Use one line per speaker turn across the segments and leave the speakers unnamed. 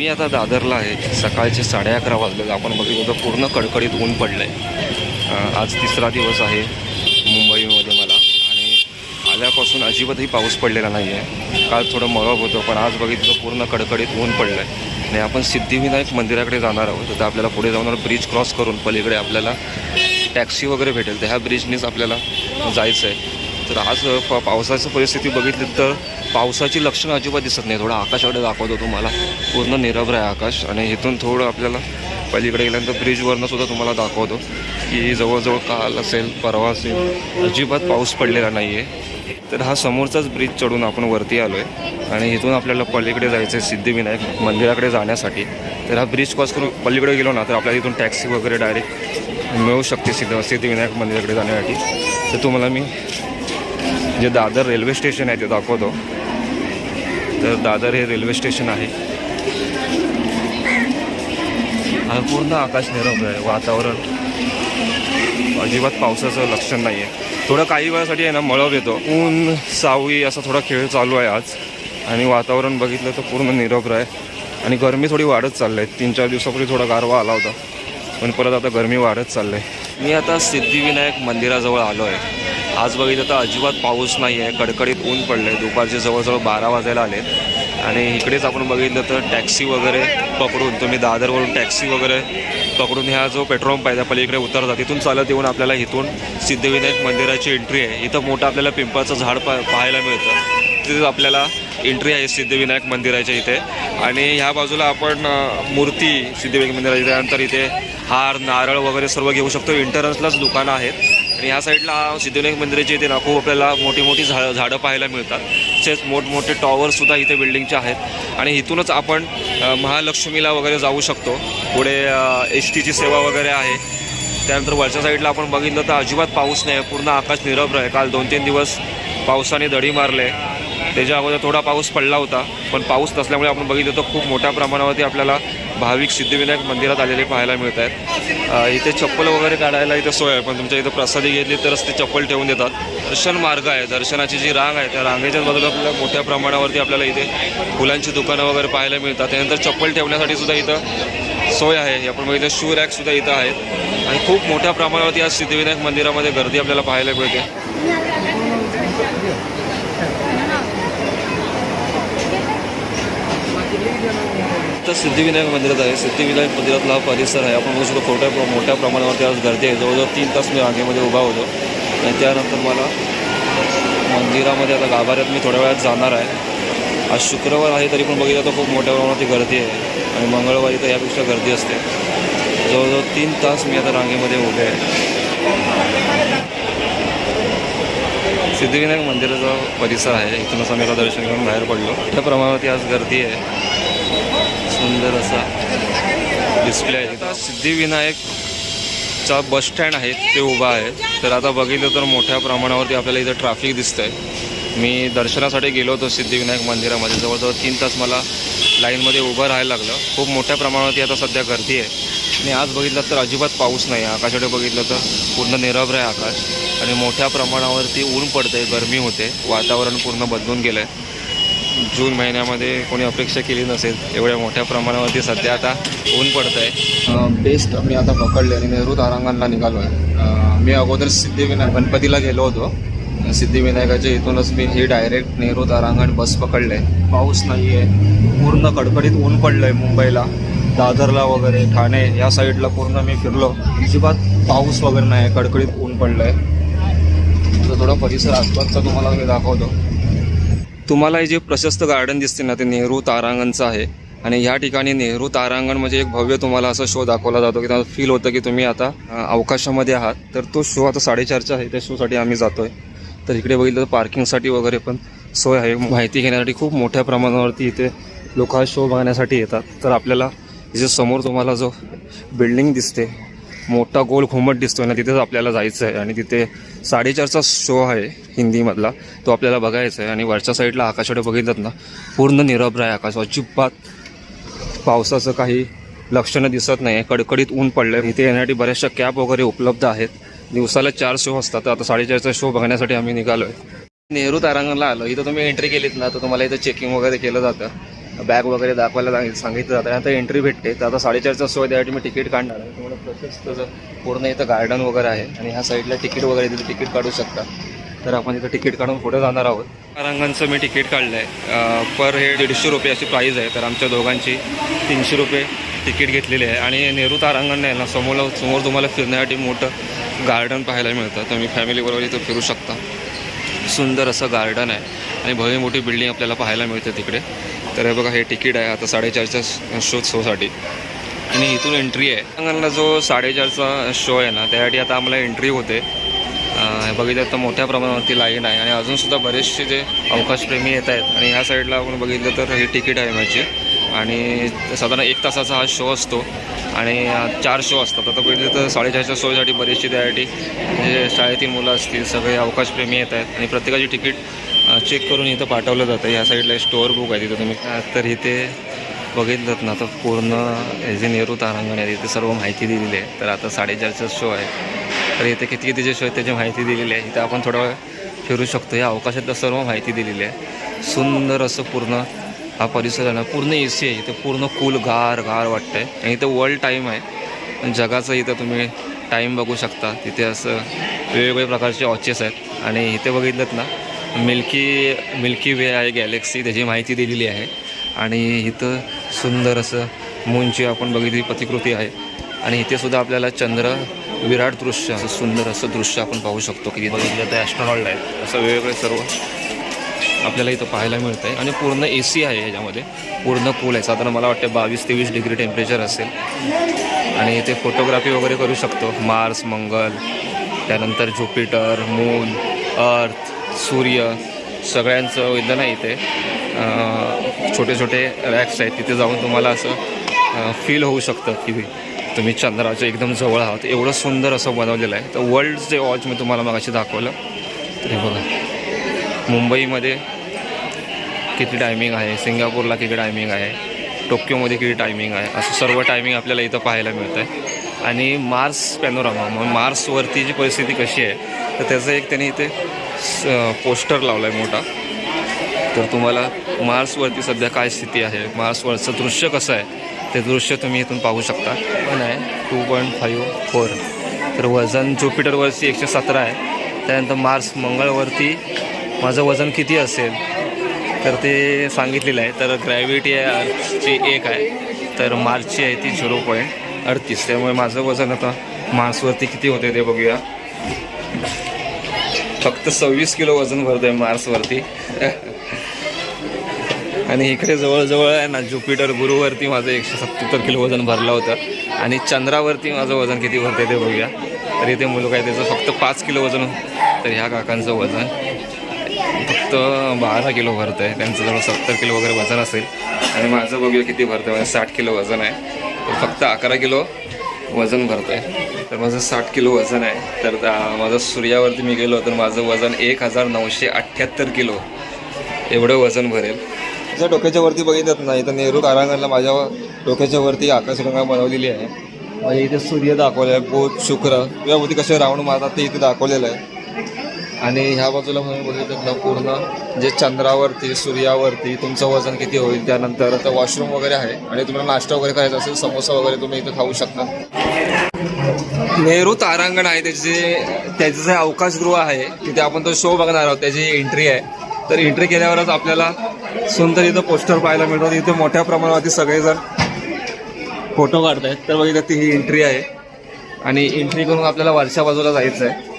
मी आता दादरला आहे. सकाळचे 11:30 वाजले. आपण बघितलं तर पूर्ण कडकडीत ऊन पडलं आहे. आज तिसरा दिवस आहे मुंबईमध्ये मला, आणि आल्यापासून अजिबातही पाऊस पडलेला नाही आहे. काल थोडं मळब होतं, पण आज बघितलं पूर्ण कडकडीत ऊन पडलं आहे. आणि आपण सिद्धिविनायक मंदिराकडे जाणार आहोत. तर आपल्याला पुढे जाऊन ब्रिज क्रॉस करून पलीकडे आपल्याला टॅक्सी वगैरे भेटेल, तर ह्या ब्रिजनेच आपल्याला जायचं आहे. तर आज पावसाची परिस्थिती बघितली तर पावसाची लक्षणं अजिबात दिसत नाही. थोडं आकाशाकडे दाखवतो तुम्हाला, पूर्ण निरभ्र आहे आकाश. आणि इथून थोडं आपल्याला पलीकडे गेल्यानंतर ब्रिजवरनं सुद्धा तुम्हाला दाखवतो की जवळजवळ काल असेल परवा असेल अजिबात पाऊस पडलेला नाही आहे. तर हा समोरचाच ब्रिज चढून आपण वरती आलो आहे, आणि इथून आपल्याला पलीकडे जायचं आहे सिद्धिविनायक मंदिराकडे जाण्यासाठी. तर हा ब्रिज क्रॉस करून पलीकडे गेलो ना तर आपल्याला इथून टॅक्सी वगैरे डायरेक्ट मिळू शकते सिद्धिविनायक मंदिराकडे जाण्यासाठी. तर तुम्हाला मी जे दादर रेल्वे स्टेशन आहे ते दाखवतो. तर दादर हे रेल्वे स्टेशन आहे. आणि पूर्ण आकाश निरभ्र आहे. वातावरण अजिबात पावसाचं लक्षण नाही आहे. थोडं काही वेळासाठी आहे ना मळब येतो, ऊन सावळी असा थोडा खेळ चालू आहे आज. आणि वातावरण बघितलं तर पूर्ण निरभ्र आहे. आणि गरमी थोडी वाढत चालली आहे. 3-4 दिवसापूर्वी थोडा गारवा आला होता, पण परत आता गरमी वाढत चाललं आहे. मी आता सिद्धिविनायक मंदिराजवळ आलो आहे. आज बघितलं तर अजिबात पाऊस नाही आहे. कडकडीत ऊन पडलं आहे. दुपारचे जवळजवळ 12 वाजायला आले. आणि इकडेच आपण बघितलं तर टॅक्सी वगैरे पकडून, तुम्ही दादरवरून टॅक्सी वगैरे पकडून ह्या जो पेट्रोल पंप आहे त्या पलीकडे उतरतात. तिथून चालत येऊन आपल्याला इथून सिद्धिविनायक मंदिराची एंट्री आहे. इथं मोठं आपल्याला पिंपळाचं झाड पाहायला मिळतं. तिथे आपल्याला एंट्री आहे सिद्धिविनायक मंदिराच्या इथे. आणि ह्या बाजूला आपण मूर्ती सिद्धिविनायक मंदिराच्या त्यानंतर इथे हार नारळ वगैरे सर्व घेऊ शकतो. एंट्रन्सलाच दुकानं आहेत. आणि ह्या साईडला सिद्धिविनायक मंदिराच्या इथे ना खूप आपल्याला मोठी मोठी झाडं पाहायला मिळतात. तसेच मोठमोठे टॉवरसुद्धा इथे बिल्डिंगचे आहेत. आणि इथूनच आपण महालक्ष्मीला वगैरे जाऊ शकतो. पुढे STची सेवा वगैरे आहे. त्यानंतर वरच्या साईडला आपण बघितलं तर अजिबात पाऊस नाही आहे. पूर्ण आकाश निरभ्र आहे. काल 2-3 दिवस पावसाने दडी मारले. त्याच्या अगोदर थोडा पाऊस पडला होता, पण पाऊस नसल्यामुळे आपण बघितलं तर खूप मोठ्या प्रमाणावरती आपल्याला भाविक सिद्धिविनायक मंदिरात आलेले पाहायला मिळत आहेत. इथे चप्पल वगैरे काढायला इथे सोय आहे, पण तुमच्या इथं प्रसादी घेतली तरच ते चप्पल ठेवून देतात. दर्शन मार्ग आहे. दर्शनाची जी रांग आहे त्या रांगेच्याच बाजूला आपल्याला मोठ्या प्रमाणावरती आपल्याला इथे फुलांची दुकानं वगैरे पाहायला मिळतात. त्यानंतर चप्पल ठेवण्यासाठी सुद्धा इथं सोय आहे. आपण बघितलं शू रॅकसुद्धा इथं आहेत. आणि खूप मोठ्या प्रमाणावरती आज सिद्धिविनायक मंदिरामध्ये गर्दी आपल्याला पाहायला मिळते. तर सिद्धिविनायक मंदिरात आहे. सिद्धिविनायक मंदिरातला हा परिसर आहे. आपण बघू शकतो मोठ्या प्रमाणावरती आज गर्दी आहे. जवळजवळ 3 तास मी रांगेमध्ये उभा होतो. आणि त्यानंतर मला मंदिरामध्ये आता गाभाऱ्यात मी थोड्या वेळात जाणार आहे. आज शुक्रवार आहे तरी पण बघितलं तर खूप मोठ्या प्रमाणावरती गर्दी आहे. आणि मंगळवारी तर यापेक्षा गर्दी असते. जवळजवळ 3 तास मी आता रांगेमध्ये उभे आहे. सिद्धिविनायक मंदिराचा परिसर आहे. इथूनच आम्ही आता दर्शन घेऊन बाहेर पडलो. मोठ्या प्रमाणावरती आज गर्दी आहे. सुंदर असा डिस्प्ले आहे. आता सिद्धिविनायकचा बस स्टँड आहे ते उभा आहे. तर आता बघितलं तर मोठ्या प्रमाणावरती आपल्याला इथं ट्रॅफिक दिसतं आहे. मी दर्शनासाठी गेलो होतो सिद्धिविनायक मंदिरामध्ये. जवळजवळ 3 तास मला लाईनमध्ये उभं राहायला लागलं. खूप मोठ्या प्रमाणावरती आता सध्या गर्दी आहे. आणि आज बघितलं तर अजिबात पाऊस नाही आहे. आकाशाकडे बघितलं तर पूर्ण निरभ्र आहे आकाश. आणि मोठ्या प्रमाणावरती ऊन पडतं आहे, गरमी होते. वातावरण पूर्ण बदलून गेलं आहे. जून महिन्यामध्ये कोणी अपेक्षा केली नसेल एवढ्या मोठ्या प्रमाणावरती सध्या आता ऊन पडतं आहे. बेस्ट मी आता पकडले आणि नेहरू तारांगणला निघालो आहे. मी अगोदर सिद्धिविनायक गणपतीला गेलो होतो. सिद्धिविनायकाच्या इथूनच मी ही डायरेक्ट नेहरू तारांगण बस पकडले. पाऊस नाही आहे. पूर्ण कडकडीत ऊन पडलं आहे मुंबईला, दादरला वगैरे, ठाणे या साईडला पूर्ण मी फिरलो. अजिबात पाऊस वगैरे नाही आहे. कडकडीत ऊन पडलं आहे. तर थोडा परिसर आसपासचा तुम्हाला मी दाखवतो. तुम्हाला हे जे प्रशस्त गार्डन दिसते ना ते नेहरू तारांगणचं आहे. आणि ह्या ठिकाणी नेहरू तारांगण म्हणजे एक भव्य तुम्हाला असा शो दाखवला जातो की त्याला फील होतं की तुम्ही आता अवकाशामध्ये आहात. तर तो शो आता 4:30चा आहे. त्या शोसाठी आम्ही जातो आहे. तर इकडे बघितलं तर पार्किंगसाठी वगैरे पण सोय आहे. माहिती घेण्यासाठी खूप मोठ्या प्रमाणावरती इथे लोक हा शो बघण्यासाठी येतात. तर आपल्याला इथे समोर तुम्हाला जो बिल्डिंग दिसते, मोठा गोल घुमट दिसतोय ना, तिथेच आपल्याला जायचं आहे. आणि तिथे 4:30चा शो आहे हिंदीमधला, तो आपल्याला बघायचा आहे. आणि वरच्या साईडला आकाशाकडे बघितलं ना पूर्ण निरभ्र आहे आकाश. अजिबात पावसाचं काही लक्षणं दिसत नाही आहे. कडकडीत ऊन पडलं आहे. इथे येण्यासाठी बऱ्याचशा कॅब वगैरे उपलब्ध आहेत. दिवसाला 4 शो असतात. आता 4:30चा शो बघण्यासाठी आम्ही निघालो आहे. नेहरू तारांगणला आलो. इथं तुम्ही एंट्री केलीत ना तर तुम्हाला इथं चेकिंग वगैरे केलं जातं. बॅग वगैरे दाखवायला सांगितलं जातं. आता एंट्री भेटते. तर आता 4:30चा शो आहे, त्यासाठी मी तिकीट काढणार आहे. तुम्हाला प्रोसेस तसं पूर्ण इथं गार्डन वगैरे आहे आणि ह्या साईडला तिकीट वगैरे तिथे तिकीट काढू शकता. तर आपण इथं तिकीट काढून पुढे जाणार आहोत. तारांगणचं मी तिकीट काढलं आहे. पर हे 150 रुपये अशी प्राईज आहे. तर आमच्या दोघांची 300 रुपये तिकीट घेतलेले आहे. आणि नेहरू तारांगण आहे ना, समोर तुम्हाला फिरण्यासाठी मोठं गार्डन पाहायला मिळतं. तर मी फॅमिलीबरोबर इथं फिरू शकता. सुंदर असं गार्डन आहे आणि भव्य मोठी बिल्डिंग आपल्याला पाहायला मिळते तिकडे. तर हे बघा, हे तिकीट आहे आता 4:30च्या शोसाठी आणि इथून एंट्री आहे. तारांगणला जो 4:30चा शो आहे ना, त्यासाठी आता आम्हाला एंट्री होते. बघितलं तर मोठ्या प्रमाणावरती लाईन आहे आणि अजून बरेचसे जे अवकाशप्रेमी येत आहेत. आणि ह्या साईडला आपण बघितलं तर हे तिकीट आहे माझी. आणि साधारण 1 तासाचा हा शो असतो आणि 4 शो असतात. आता बघितलं तर 4:30च्या शोसाठी बरेचसे त्यासाठी जे शाळेतील मुलं असतील सगळे अवकाशप्रेमी येत आहेत आणि प्रत्येकाची तिकीट चेक करून इथं पाठवलं जातं. ह्या साईडला स्टोअर बुक आहे तिथं तुम्ही. तर इथे बघितलं ना, तर पूर्ण हे जे नेहरू तारांगण आहे तिथे सर्व माहिती दिलेली आहे. तर आता 4:30चा शो आहे. तर इथे किती जे शो आहेत त्याची माहिती दिलेली आहे. इथं आपण थोडा वेळ फिरू शकतो. या अवकाशातलं सर्व माहिती दिलेली आहे. सुंदर असं पूर्ण हा परिसर आहे ना, पूर्ण AC आहे इथे. पूर्ण कूल गार वाटतं आहे. आणि इथं वर्ल्ड टाईम आहे, जगाचं इथं तुम्ही टाईम बघू शकता. तिथे असं वेगवेगळ्या प्रकारचे वॉचेस आहेत. आणि इथे बघितलं ना, मिल्की वे आहे गॅलेक्सी, त्याची माहिती दिलेली आहे. आणि इथं सुंदर असं मूनची आपण बघितली प्रतिकृती आहे. आणि इथे सुद्धा आपल्याला चंद्र विराट दृश्य, असं सुंदर असं दृश्य आपण पाहू शकतो की बघितलं तर ॲस्ट्रॉनॉट आहेत. असं वेगवेगळे सर्व आपल्याला इथं पाहायला मिळतं आहे. आणि पूर्ण AC आहे ह्याच्यामध्ये, पूर्ण कूल आहे. साधारण मला वाटतं 22-23 डिग्री टेम्परेचर असेल. आणि इथे फोटोग्राफी वगैरे करू शकतो. मार्स, मंगल, त्यानंतर ज्युपिटर, मून, अर्थ, सूर्य सगळ्यांचं इथं नाही. इथे छोटे छोटे रॅक्स आहेत. तिथे जाऊन तुम्हाला असं फील होऊ शकतं की तुम्ही चंद्राच्या एकदम जवळ आहात. एवढं सुंदर असं बनवलेलं आहे. तर वर्ल्ड जे वॉच मी तुम्हाला मगाशी दाखवलं. तर हे बघा, मुंबईमध्ये किती टायमिंग आहे, सिंगापूरला किती टायमिंग आहे, टोक्योमध्ये किती टायमिंग आहे, असं सर्व टायमिंग आपल्याला इथं पाहायला मिळतं आहे. आणि मार्स पॅनोरामा, मग मार्सवरती जी परिस्थिती कशी आहे तर त्याचं एक त्यांनी इथे पोस्टर लावला आहे मोठा. तर तुम्हाला मार्सवरती सध्या काय स्थिती आहे, मार्सवरचं दृश्य कसं आहे ते दृश्य तुम्ही इथून पाहू शकता. पण आहे 2.54. तर वजन ज्युपिटरवरती 117 आहे. त्यानंतर मार्स मंगळवरती माझं वजन किती असेल तर ते सांगितलेलं आहे. तर ग्रॅव्हिटी आहे अर्थची 1 आहे, तर मार्सची आहे ती 0.38. त्यामुळे माझं वजन आता मार्सवरती किती होते ते बघूया. फक्त 26 किलो वजन भरतं आहे मार्सवरती. आणि इकडे जवळजवळ आहे ना, ज्युपिटर गुरुवरती माझं 177 किलो वजन भरलं होतं. आणि चंद्रावरती माझं वजन किती भरतं ते बघूया. तर इथे मुलगा आहे त्याचं फक्त 5 किलो वजन. तर ह्या काकांचं वजन फक्त 12 किलो भरतं आहे. त्यांचं जवळ 70 किलो वगैरे वजन असेल. आणि माझं बघूया किती भरतं आहे. 60 किलो वजन आहे. तर फक्त 11 किलो वजन भरतं आहे. तर माझं 60 किलो वजन आहे. तर माझं सूर्यावरती मी गेलो तर माझं वजन 1978 किलो एवढं वजन भरेल. जर डोक्याच्या वरती बघितलं नाही तर नेहरू तारांगणला माझ्या डोक्याच्या वरती आकाशगंगा बनवलेली आहे. म्हणजे इथे सूर्य दाखवले आहे, बुध, शुक्र यावरती कसे राऊंड मारतात ते इथे दाखवलेलं आहे. आणि ह्या बाजूला म्हणून बघितलं ना, पूर्ण जे चंद्रावरती सूर्यावरती तुमचं वजन किती होईल. त्यानंतर आता वॉशरूम वगैरे आहे. आणि तुम्हाला नाश्ता वगैरे करायचा असेल, समोसा वगैरे तुम्ही इथे खाऊ शकता. नेहरू तारांगण आहे, त्याचं जे अवकाशगृह आहे तिथे आपण तो शो बघणार आहोत. त्याची एंट्री आहे. तर एंट्री केल्यावरच आपल्याला सुंदर इथं पोस्टर पाहायला मिळतात. इथे मोठ्या प्रमाणावरती सगळेजण फोटो काढत आहेत. तर बघितलं ती ही एंट्री आहे. आणि एंट्री करून आपल्याला वरच्या बाजूला जायचं आहे.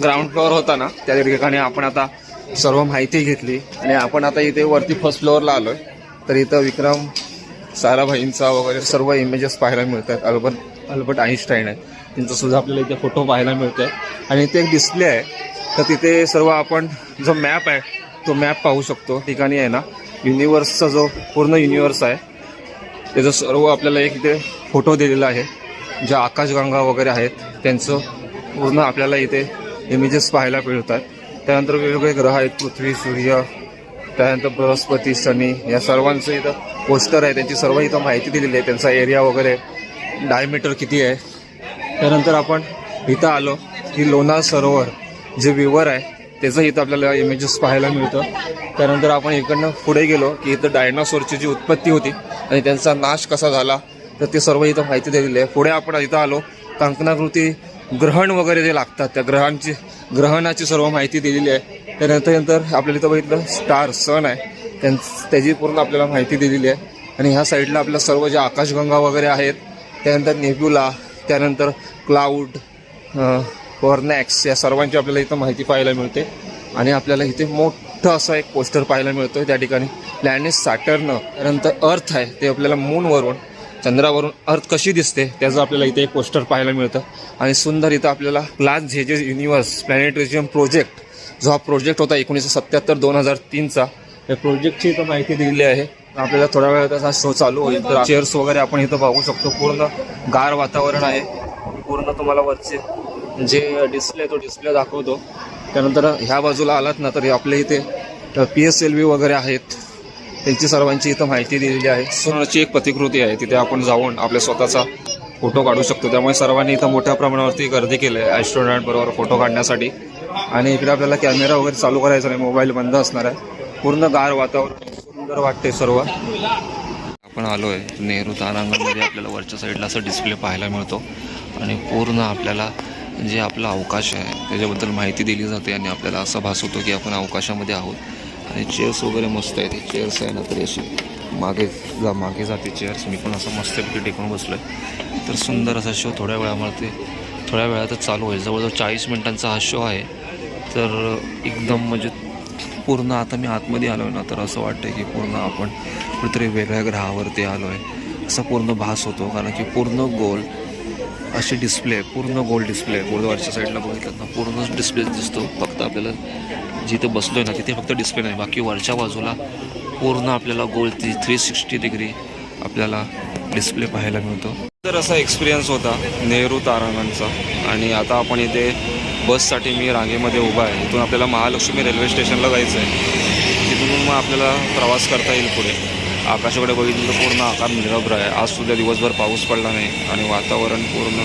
ग्राउंड फ्लोअर होता ना, त्या ठिकाणी आपण आता सर्व माहिती घेतली. आणि आपण आता इथे वरती फर्स्ट फ्लोअरला आलो आहे. तर इथं विक्रम साराभाईंचा वगैरे सर्व इमेजेस पाहायला मिळतात. अल्बर्ट आईन्स्टाईन आहे, त्यांचासुद्धा आपल्याला इथे फोटो पाहायला मिळतो आहे. आणि इथे एक डिस्प्ले आहे. तर तिथे सर्व आपण जो मॅप आहे तो मॅप पाहू शकतो. ठिकाणी आहे ना, युनिवर्सचा जो पूर्ण युनिवर्स आहे त्याचं सर्व आपल्याला एक इथे फोटो दिलेला आहे. ज्या आकाशगंगा वगैरे आहेत त्यांचं पूर्ण आपल्याला इथे इमेजेस पाहायला मिळतात. त्यानंतर वेगवेगळे ग्रह आहेत, पृथ्वी, सूर्य, त्यानंतर बृहस्पती, शनी, या सर्वांचं इथं पोस्टर आहे. त्यांची सर्व इथं माहिती दिलेली आहे. त्यांचा एरिया वगैरे, डायमीटर किती आहे. त्यानंतर आपण इथं आलो की लोणार सरोवर जे विवर आहे त्याचं इथं आपल्याला इमेजेस पाहायला मिळतं. त्यानंतर आपण इकडनं पुढे गेलो की इथं डायनासोरची जी उत्पत्ती होती आणि त्यांचा नाश कसा झाला तर ते सर्व इथं माहिती दिलेली आहे. पुढे आपण इथं आलो, कंकणाकृती ग्रहण वगैरे जे लागतात त्या ग्रहणाची सर्व माहिती दिलेली आहे. त्यानंतर आपल्याला इथं बघितलं स्टार सन आहे, त्याची पूर्ण आपल्याला माहिती दिलेली आहे. आणि ह्या साईडला आपल्या सर्व ज्या आकाशगंगा वगैरे आहेत, त्यानंतर नेब्युला, त्यानंतर क्लाउड, कोर्नॅक्स, या सर्वांची आपल्याला इथं माहिती पाहायला मिळते. आणि आपल्याला इथे मोठं असं एक पोस्टर पाहायला मिळतो. त्या ठिकाणी प्लॅनेट सॅटर्न, त्यानंतर अर्थ आहे ते आपल्याला मूनवरून, चंद्रावरून अर्थ कशी दिसते त्याचं आपल्याला इथे एक पोस्टर पाहायला मिळतं. आणि सुंदर इथं आपल्याला क्लास झेजेस युनिवर्स प्लॅनेटरिझम प्रोजेक्ट, जो हा प्रोजेक्ट होता 1977-2003चा, त्या प्रोजेक्टची इथं माहिती दिलेली आहे. आपल्याला थोड्या वेळात हा शो चालू होईल. तर चेअर्स वगैरे आपण इथं बघू शकतो. पूर्ण गार वातावरण आहे. पूर्ण तुम्हाला वरचे जे डिस्प्ले तो डिस्प्ले दाखवतो. त्यानंतर ह्या बाजूला आलात ना तर आपल्या इथे PSLV वगैरे आहेत, त्यांची सर्वांची इथं माहिती दिलेली आहे. सोन्याची एक प्रतिकृती आहे, तिथे आपण जाऊन आपल्या स्वतःचा फोटो काढू शकतो. त्यामुळे सर्वांनी इथं मोठ्या प्रमाणावरती गर्दी केली आहे ॲस्ट्रोनॉट बरोबर फोटो काढण्यासाठी. आणि इकडे आपल्याला कॅमेरा वगैरे चालू करायचा नाही, मोबाईल बंद असणार आहे. पूर्ण गार वातावरण, सुंदर वाटते सर्व. आपण आलो आहे नेहरू तारांगणमध्ये. आपल्याला वरच्या साईडला असं डिस्प्ले पाहायला मिळतो आणि पूर्ण आपल्याला जे आपला अवकाश आहे त्याच्याबद्दल माहिती दिली जाते. आणि आपल्याला असा भास होतो की आपण अवकाशामध्ये आहोत. आणि चेअर्स वगैरे मस्त आहेत. चेअर्स आहे ना तरी अशी मागे जाते चेअर्स. मी पण असं मस्तपैकी टेकून बसलो आहे. तर सुंदर असा शो थोड्या वेळातच चालू होईल. जवळजवळ 40 मिनिटांचा हा शो आहे. तर एकदम म्हणजे पूर्ण आता मी आतमध्ये आलो आहे ना तर असं वाटतं की पूर्ण आपण कुठेतरी वेगळ्या ग्रहावरती आलो आहे असा पूर्ण भास होतो. कारण की पूर्ण गोल अशी डिस्प्ले, पूर्ण गोल डिस्प्ले. पूर्ण वरच्या साईडला बघितलं ना पूर्ण डिस्प्ले दिसतो. फक्त आपल्याला जिथे बसलो आहे ना तिथे फक्त डिस्प्ले नाही, बाकी वरच्या बाजूला पूर्ण आपल्याला गोल 360 डिग्री आपल्याला डिस्प्ले पाहायला मिळतो. तर असा एक्सपिरियन्स होता नेहरू तारांगणचा. आणि आता आपण इथे बससाठी मी रांगेमध्ये उभा आहे. इथून आपल्याला महालक्ष्मी रेल्वे स्टेशनला जायचं आहे. तिथून मग आपल्याला प्रवास करता येईल पुढे. आकाशाकडे बघितलं तर पूर्ण आकार निरभ्र आहे. आज सुद्धा दिवसभर पाऊस पडला नाही आणि वातावरण पूर्ण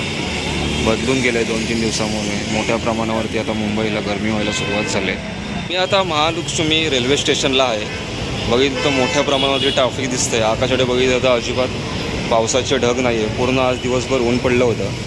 बदलून गेलं आहे 2-3 दिवसामुळे. मोठ्या प्रमाणावरती आता मुंबईला गरमी व्हायला सुरुवात झाली आहे. मी आता महालक्ष्मी रेल्वे स्टेशनला आहे. बघितलं तर मोठ्या प्रमाणावरती ट्रॅफिक दिसतं आहे. आकाशाकडे बघितलं तर अजिबात पावसाचे ढग नाही आहे. पूर्ण आज दिवसभर ऊन पडलं होतं.